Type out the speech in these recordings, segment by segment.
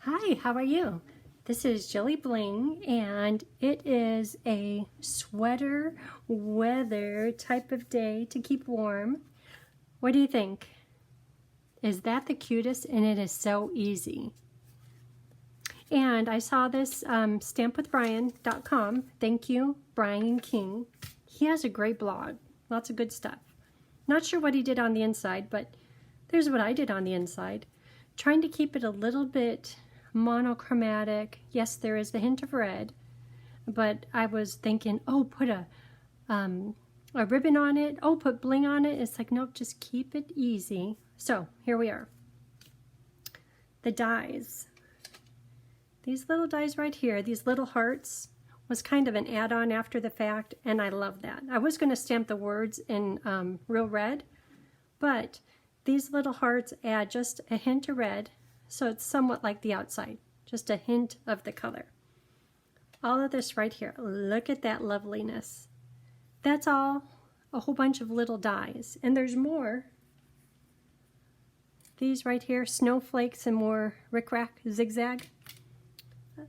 Hi, how are you? This is JilliBling, and it is a sweater weather type of day to keep warm. What do you think? Is that the cutest? And it is so easy. And I saw this stampwithbrian.com. Thank you, Brian King. He has a great blog, lots of good stuff. Not sure what he did on the inside, but there's what I did on the inside. Trying to keep it a little bit monochromatic. Yes, there is the hint of red, but I was thinking, oh, put a ribbon on it. Oh, put bling on it. It's like, nope, just keep it easy. So here we are. The dies. These little dies right here, these little hearts, was kind of an add-on after the fact, and I love that. I was going to stamp the words in real red, but these little hearts add just a hint of red, so it's somewhat like the outside, just a hint of the color. All of this right here, look at that loveliness. That's all a whole bunch of little dies, and there's more. These right here, snowflakes and more rickrack, zigzag,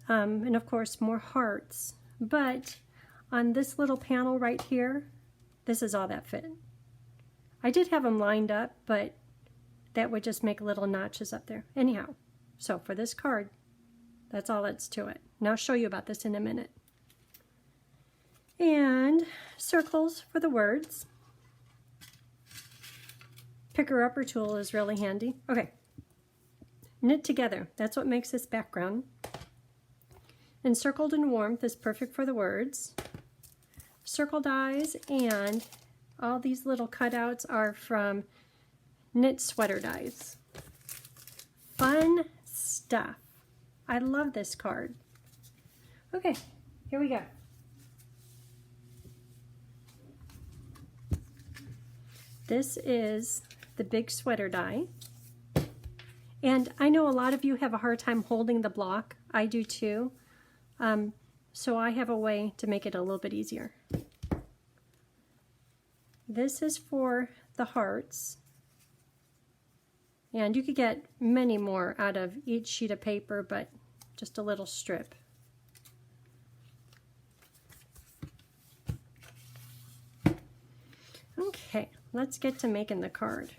and of course more hearts. But on this little panel right here, this is all that fit. I did have them lined up, but that would just make little notches up there. Anyhow, so for this card, that's all that's to it. And I'll show you about this in a minute. And circles for the words. Picker-upper tool is really handy. Okay, knit together. That's what makes this background. Encircled in warmth is perfect for the words. Circle dies, and all these little cutouts are from knit sweater dies. Fun stuff. I love this card. Okay, here we go. This is the big sweater die. And I know a lot of you have a hard time holding the block. I do too. So I have a way to make it a little bit easier. This is for the hearts. And you could get many more out of each sheet of paper, but just a little strip. Okay, let's get to making the card.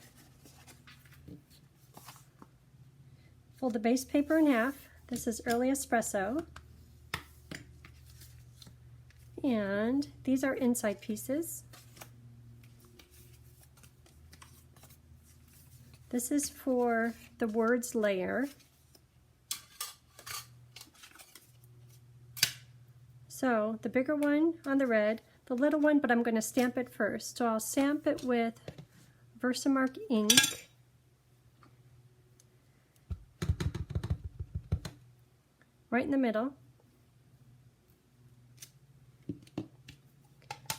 Fold the base paper in half. This is early espresso. And these are inside pieces. This is for the words layer. So the bigger one on the red, the little one, but I'm going to stamp it first. So I'll stamp it with Versamark ink. Right in the middle.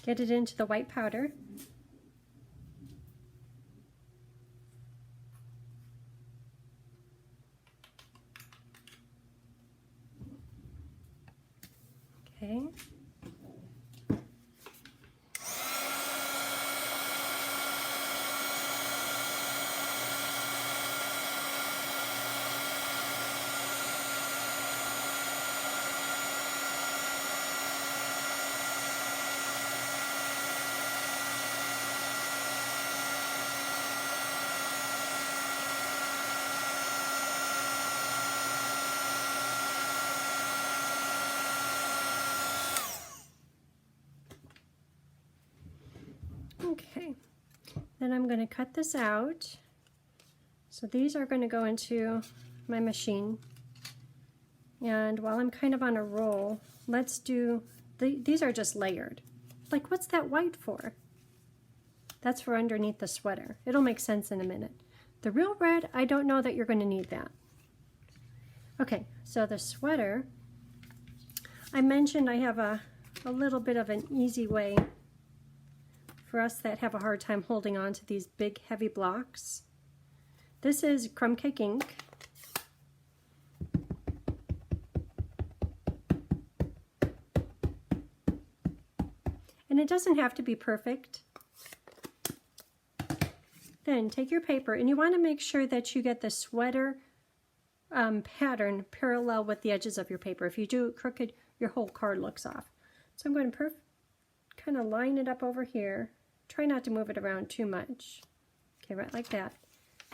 Get it into the white powder. Okay. Okay, then I'm going to cut this out. So these are going to go into my machine. And while I'm kind of on a roll, let's do, these are just layered. Like, what's that white for? That's for underneath the sweater. It'll make sense in a minute. The real red, I don't know that you're going to need that. Okay, so the sweater, I mentioned I have a little bit of an easy way for us that have a hard time holding on to these big heavy blocks. This is crumb cake ink. And it doesn't have to be perfect. Then take your paper, and you want to make sure that you get the sweater pattern parallel with the edges of your paper. If you do it crooked, your whole card looks off. So I'm going to kind of line it up over here. Try not to move it around too much. Okay, right like that.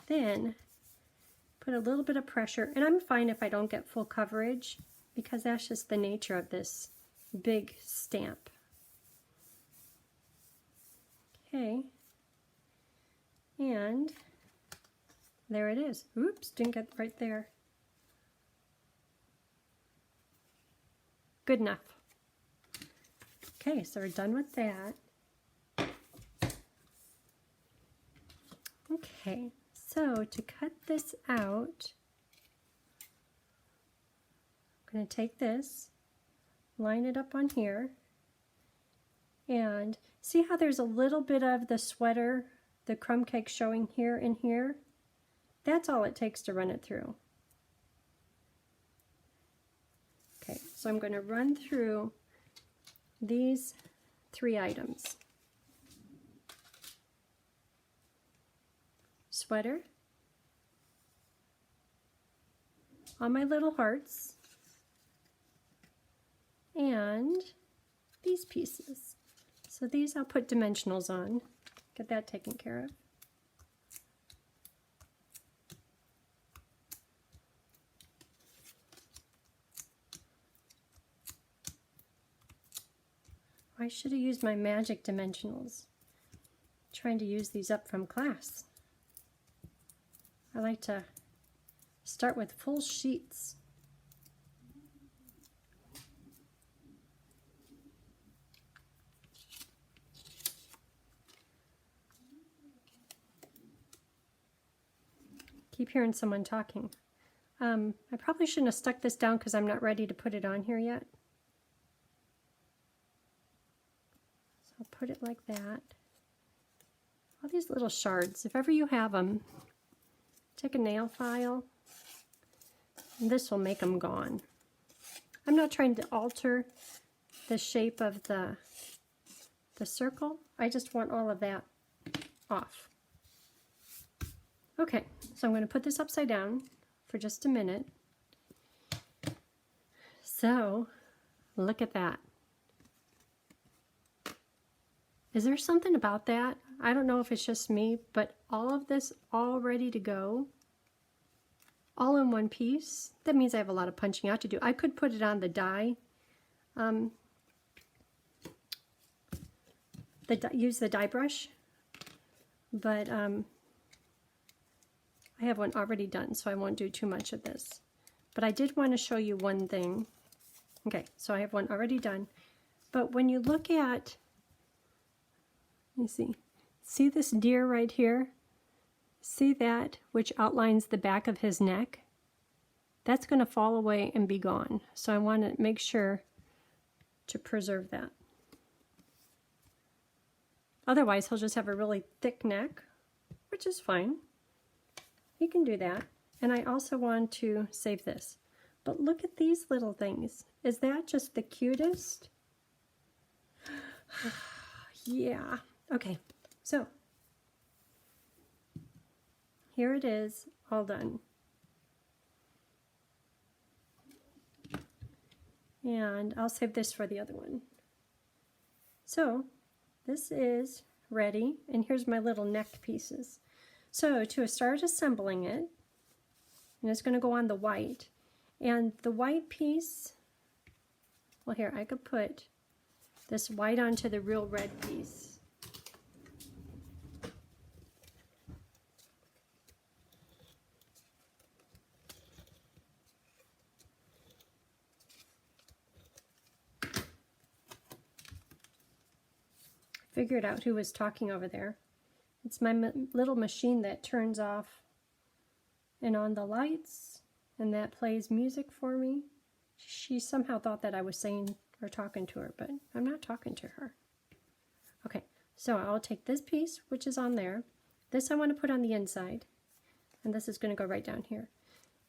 Then put a little bit of pressure, and I'm fine if I don't get full coverage because that's just the nature of this big stamp. Okay, and there it is. Oops, didn't get right there. Good enough. Okay, so we're done with that. Okay, so to cut this out, I'm going to take this, line it up on here, and see how there's a little bit of the sweater, the crumb cake showing here and here? That's all it takes to run it through. Okay, so I'm going to run through these 3 items. Sweater, all my little hearts, and these pieces. So these I'll put dimensionals on, get that taken care of. I should have used my magic dimensionals. I'm trying to use these up from class. I like to start with full sheets. Keep hearing someone talking. I probably shouldn't have stuck this down because I'm not ready to put it on here yet. So I'll put it like that. All these little shards, if ever you have them, take a nail file, and this will make them gone. I'm not trying to alter the shape of the circle. I just want all of that off. Okay, so I'm going to put this upside down for just a minute. So, look at that. Is there something about that? I don't know if it's just me, but all of this all ready to go, all in one piece. That means I have a lot of punching out to do. I could put it on the die, use the die brush, but I have one already done, so I won't do too much of this. But I did want to show you one thing. Okay, so I have one already done. But when you look at, let me see this deer right here? See that, which outlines the back of his neck? That's going to fall away and be gone. So I want to make sure to preserve that. Otherwise, he'll just have a really thick neck, which is fine. He can do that. And I also want to save this. But look at these little things. Is that just the cutest? Yeah. Okay, so here it is, all done. And I'll save this for the other one. So this is ready, and here's my little neck pieces. So to start assembling it, and it's going to go on the white, and the white piece, well here, I could put this white onto the real red piece. Figured out who was talking over there. It's my little machine that turns off and on the lights, and that plays music for me. She somehow thought that I was saying or talking to her, but I'm not talking to her. Okay, so I'll take this piece, which is on there. This I want to put on the inside, and this is going to go right down here.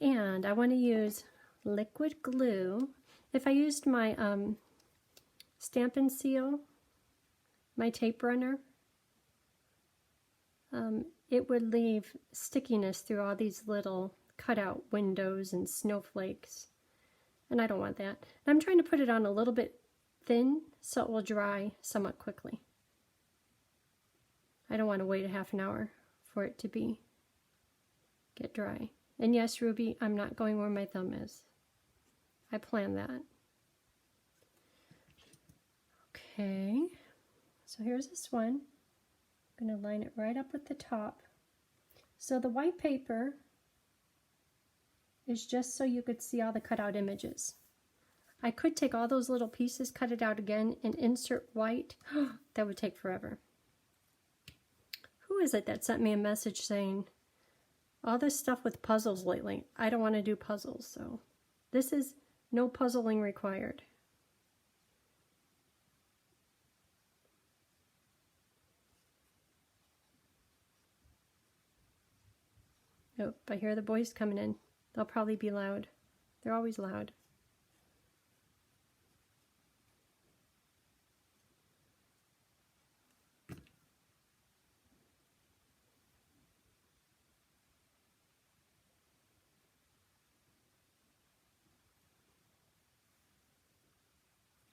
And I want to use liquid glue. If I used my Stamp and Seal, my tape runner, it would leave stickiness through all these little cut out windows and snowflakes. And I don't want that. I'm trying to put it on a little bit thin so it will dry somewhat quickly. I don't want to wait a half an hour for it to get dry. And yes, Ruby, I'm not going where my thumb is. I planned that. Okay, so here's this one. I'm going to line it right up with the top. So the white paper is just so you could see all the cutout images. I could take all those little pieces, cut it out again, and insert white. That would take forever. Who is it that sent me a message saying, all this stuff with puzzles lately? I don't want to do puzzles, so this is no puzzling required. Nope, I hear the boys coming in. They'll probably be loud. They're always loud.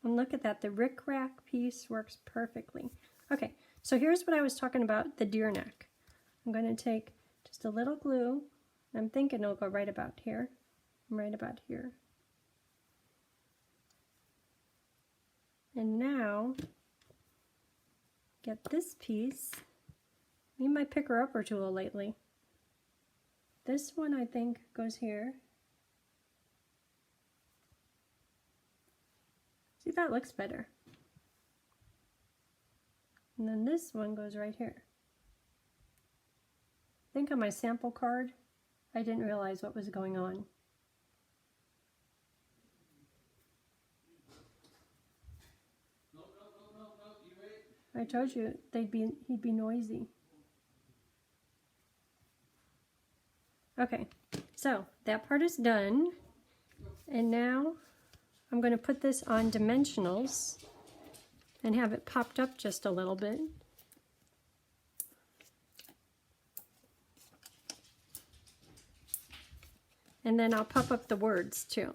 And look at that, the rickrack piece works perfectly. Okay, so here's what I was talking about, the deer neck. I'm going to take just a little glue. I'm thinking it'll go right about here. Right about here. And now, get this piece. Need my picker-upper tool lately. This one I think goes here. See, that looks better. And then this one goes right here. I think on my sample card, I didn't realize what was going on. No, you wait. I told you he'd be noisy. Okay, so that part is done. And now I'm going to put this on dimensionals and have it popped up just a little bit. And then I'll pop up the words too.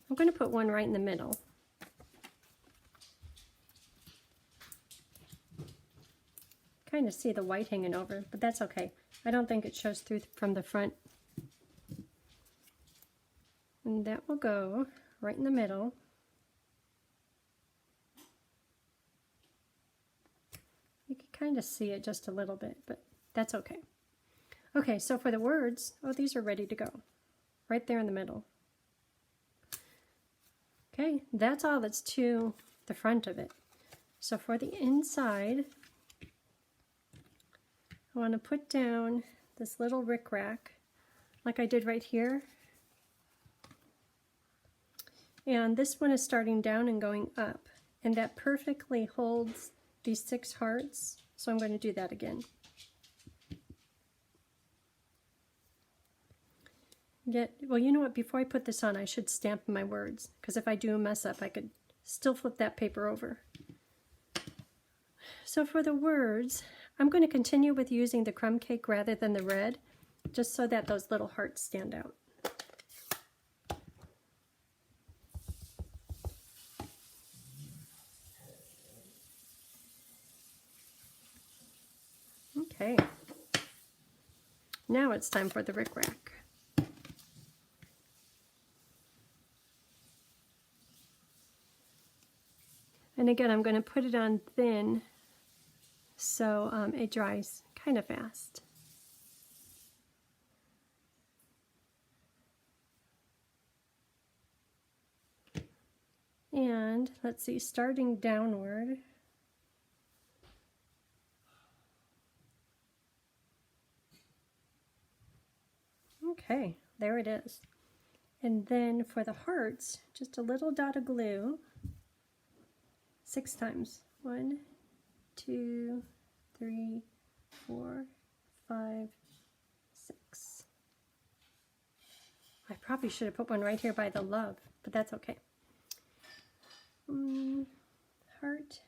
I'm going to put one right in the middle. Kind of see the white hanging over, but that's okay. I don't think it shows through from the front. And that will go right in the middle. You can kind of see it just a little bit, but that's okay. Okay, so for the words, oh, these are ready to go. Right there in the middle. Okay, that's all that's to the front of it. So for the inside, I want to put down this little rickrack, like I did right here. And this one is starting down and going up. And that perfectly holds these 6 hearts. So I'm going to do that again. Well, you know what, before I put this on, I should stamp my words, because if I do mess up, I could still flip that paper over. So for the words, I'm going to continue with using the crumb cake rather than the red, just so that those little hearts stand out. Okay, now it's time for the rickrack. And again, I'm going to put it on thin so it dries kind of fast. And let's see, starting downward, okay, there it is. And then for the hearts, just a little dot of glue, 6 times. 1, 2, 3, 4, 5, 6. I probably should have put one right here by the love, but that's okay. Heart.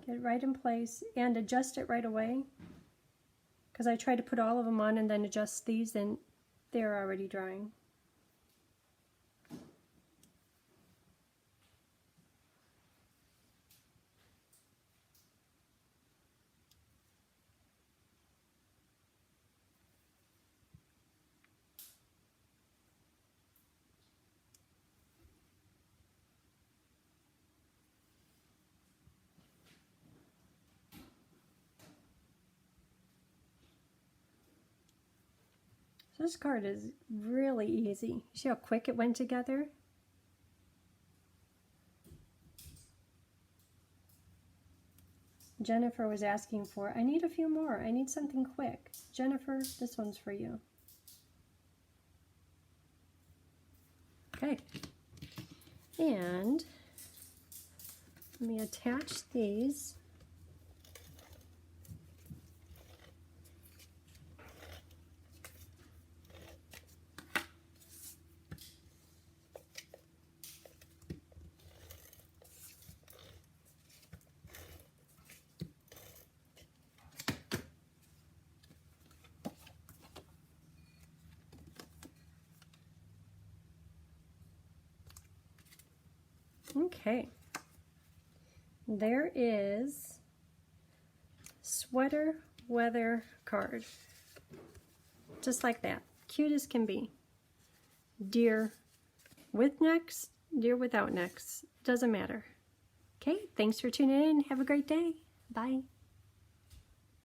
Get it right in place and adjust it right away. Because I tried to put all of them on and then adjust these and they're already drying. So this card is really easy. See how quick it went together? Jennifer was asking for, I need a few more. I need something quick. Jennifer, this one's for you. Okay. And let me attach these. Okay, there is sweater weather card, just like that, cute as can be. Deer with necks, deer without necks, doesn't matter. Okay, thanks for tuning in. Have a great day. Bye.